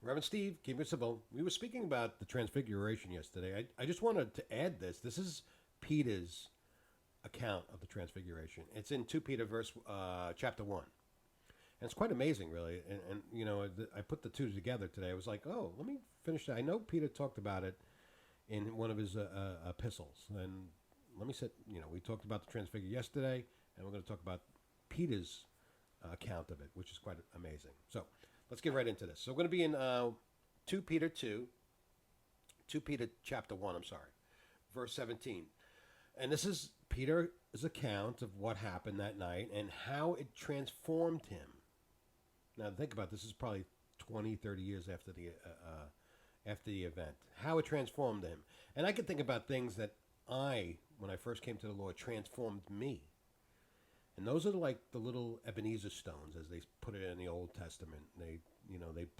Reverend Steve, keep it simple. We were speaking about the transfiguration yesterday. I just wanted to add this. This is Peter's account of the transfiguration. It's in 2 Peter chapter 1. And it's quite amazing, really. And I put the two together today. I was like, oh, let me finish that. I know Peter talked about it in one of his epistles. And let me set, we talked about the transfigure yesterday, and we're going to talk about Peter's account of it, which is quite amazing. So let's get right into this. So we're going to be in 2 Peter 2, 2 Peter chapter 1, I'm sorry, verse 17. And this is Peter's account of what happened that night and how it transformed him. Now, think about this. This is probably 20, 30 years after the event. How it transformed him. And I could think about things that when I first came to the Lord, transformed me. And those are like the little Ebenezer stones, as they put it in the Old Testament. They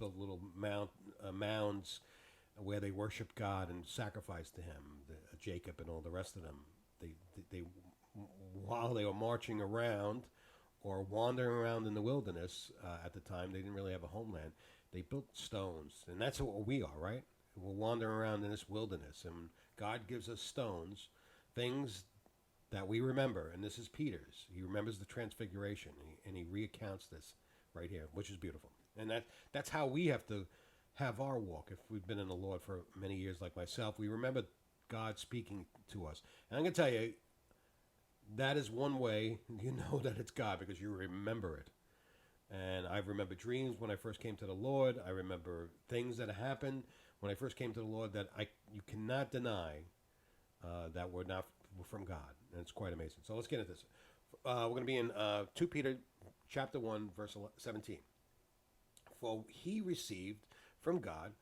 built little mounds where they worshiped God and sacrificed to Him. Jacob and all the rest of them. They while they were marching around or wandering around in the wilderness at the time, they didn't really have a homeland. They built stones, and that's what we are, right? We're wandering around in this wilderness, and God gives us stones, things that we remember, and this is Peter's. He remembers the transfiguration, and he recounts this right here, which is beautiful. And that's how we have to have our walk. If we've been in the Lord for many years, like myself, we remember God speaking to us. And I'm going to tell you, that is one way you know that it's God, because you remember it. And I remember dreams when I first came to the Lord. I remember things that happened when I first came to the Lord that you cannot deny that were not from God. And it's quite amazing. So let's get into this. We're going to be in 2 Peter chapter 1, verse 17. For he received from God,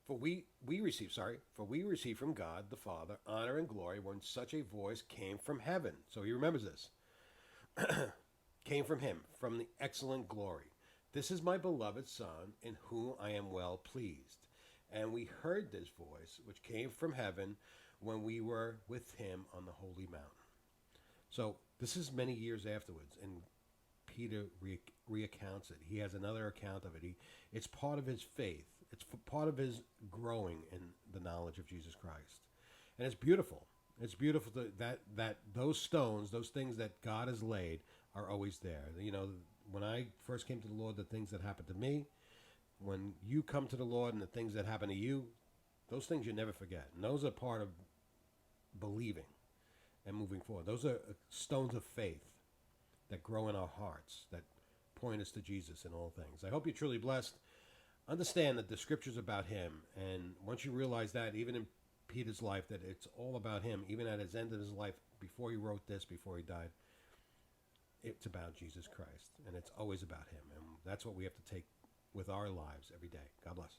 for we received from God the Father honor and glory when such a voice came from heaven. So he remembers this. Came from him, from the excellent glory. This is my beloved Son, in whom I am well pleased. And we heard this voice, which came from heaven, when we were with him on the holy mountain. So this is many years afterwards, and Peter recounts it. He has another account of it. It's part of his faith. It's part of his growing in the knowledge of Jesus Christ. And it's beautiful. It's beautiful that those stones, those things that God has laid, are always there. When I first came to the Lord, the things that happened to me, when you come to the Lord and the things that happen to you, those things you never forget. And those are part of believing and moving forward. Those are stones of faith that grow in our hearts, that point us to Jesus in all things. I hope you're truly blessed. Understand that the scripture's about him. And once you realize that, even in Peter's life, that it's all about him, even at his end of his life, before he wrote this, before he died, it's about Jesus Christ. And it's always about him. And that's what we have to take with our lives every day. God bless.